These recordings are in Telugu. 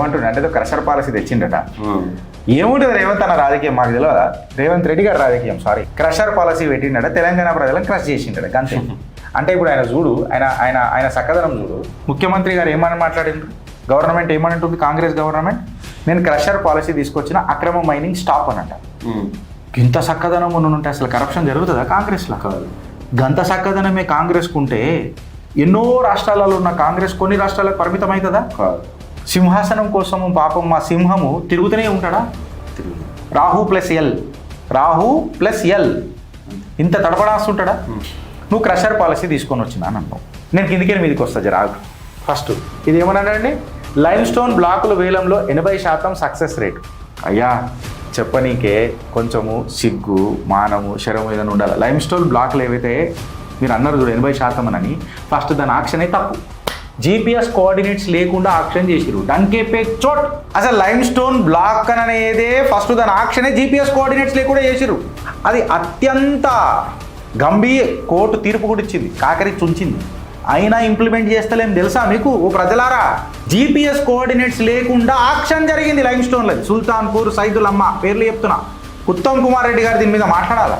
ఏమంటుండే అంటే క్రషర్ పాలసీ తెచ్చిండట. ఏముంటుంది రేవంత్ అన్న రాజకీయం మాకు తెలియదా? రేవంత్ రెడ్డి గారు రాజకీయం క్రషర్ పాలసీ పెట్టిండట, తెలంగాణ ప్రజలను క్రష్ చేసిండట అంతే. అంటే ఇప్పుడు ఆయన చూడు, ఆయన సక్కదనం చూడు. ముఖ్యమంత్రి గారు ఏమని మాట్లాడిండ్రు, గవర్నమెంట్ ఏమనంటుంది, కాంగ్రెస్ గవర్నమెంట్ నేను క్రషర్ పాలసీ తీసుకొచ్చిన, అక్రమ మైనింగ్ స్టాప్ అనంట. ఇంత సక్కదనం ఉంటే అసలు కరప్షన్ జరుగుతుందా కాంగ్రెస్లో? కాదు. గంత సక్కదనమే కాంగ్రెస్కు ఉంటే ఎన్నో రాష్ట్రాలలో ఉన్న కాంగ్రెస్ కొన్ని రాష్ట్రాలకు పరిమితం అవుతుందా? కాదు. సింహాసనం కోసము పాపం మా సింహము తిరుగుతూనే ఉంటాడా? రాహు ప్లస్ ఎల్ ఇంత తడపడాస్తుంటాడా? నువ్వు క్రషర్ పాలసీ తీసుకొని వచ్చినా అన్నావు. నేను కిందికే మీదకి వస్తా జరాగు. ఫస్ట్ ఇది ఏమన్నాడండి, లైమ్ స్టోన్ బ్లాకుల వేలంలో 80% సక్సెస్ రేటు. అయ్యా చెప్పనీకే కొంచెము సిగ్గు మానము శరం ఏదైనా ఉండాలి. లైమ్ స్టోన్ బ్లాక్లు ఏవైతే మీరు అన్నారు చూడు 80% అని, ఫస్ట్ దాని ఆక్షనే తప్పు. జీపీఎస్ కోఆర్డినేట్స్ లేకుండా ఆక్షన్ చేసిరు. డంకే పే చోట్. అసలు లైమ్ స్టోన్ బ్లాక్ అనేదే ఫస్ట్ దాని ఆక్షనే జీపీఎస్ కోఆర్డినేట్స్ లేకుండా చేసిరు. అది అత్యంత గంభీర కోర్టు తీర్పు కూడా ఇచ్చింది, కాకరి చుంచింది. అయినా ఇంప్లిమెంట్ చేస్తలేం తెలుసా మీకు? ఓ ప్రజలారా, జీపీఎస్ కోఆర్డినేట్స్ లేకుండా ఆక్షన్ జరిగింది లైమ్ స్టోన్లో. సుల్తాన్పూర్, సైదులమ్మ పేర్లు చెప్తున్నా. ఉత్తమ్ కుమార్ రెడ్డి గారు దీని మీద మాట్లాడాలా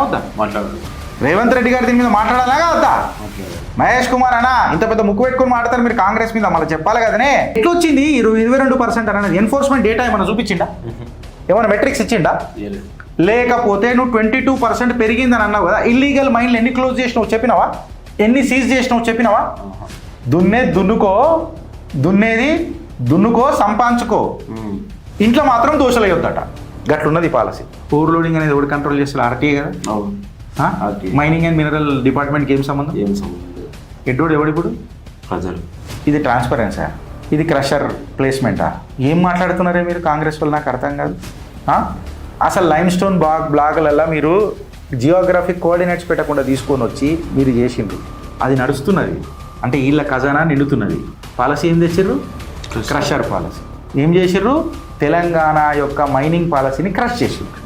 వద్దా? మాట్లాడాలి. రేవంత్ రెడ్డి గారు దీని మీద మాట్లాడాలా వద్దా? మహేష్ కుమార్ అన్న ఇంత పెద్ద ముక్కు పెట్టుకుని మాట్లాడతారు మీరు కాంగ్రెస్ మీద, మళ్ళీ చెప్పాలి కదనే. ఎట్లా వచ్చింది 22% అనేది? ఎన్ఫోర్స్మెంట్ డేటా ఏమైనా చూపించిండా? ఏమైనా మెట్రిక్స్ ఇచ్చిండా? లేకపోతే నువ్వు 22% పెరిగిందని అన్నావు కదా, ఇల్లీగల్ మైన్లు ఎన్ని క్లోజ్ చేసినావు చెప్పినావా? ఎన్ని సీజ్ చేసినావు చెప్పినావా? దున్నేది దున్నుకో సంపాదించుకో, ఇంట్లో మాత్రం దోషలు అయ్యొద్దట. గట్లున్నది పాలసీ. ఓవర్లోడింగ్ అనేది ఎవరు కంట్రోల్ చేస్తారు? ఆర్టీఏ కదా. మైనింగ్ అండ్ మినరల్ డిపార్ట్మెంట్కి ఏం సంబంధం? ఎడ్డోడు ఎవడిప్పుడు? ప్రజలు. ఇది ట్రాన్స్పరెన్సా? ఇది క్రషర్ ప్లేస్మెంటా? ఏం మాట్లాడుతున్నారే మీరు కాంగ్రెస్ వాళ్ళు? నాకు అర్థం కాదు. అసలు లైమ్ స్టోన్ బ్లాగులలో మీరు జియోగ్రఫిక్ కోఆర్డినేట్స్ పెట్టకుండా తీసుకొని వచ్చి మీరు చేసిండ్రు. అది నడుస్తున్నది అంటే వీళ్ళ ఖజానా నిండుతున్నది. పాలసీ ఏం తెచ్చిర్రు? Crusher policy. ఏం చేసిర్రు? తెలంగాణ యొక్క మైనింగ్ పాలసీని క్రష్ చేసిండ్రు.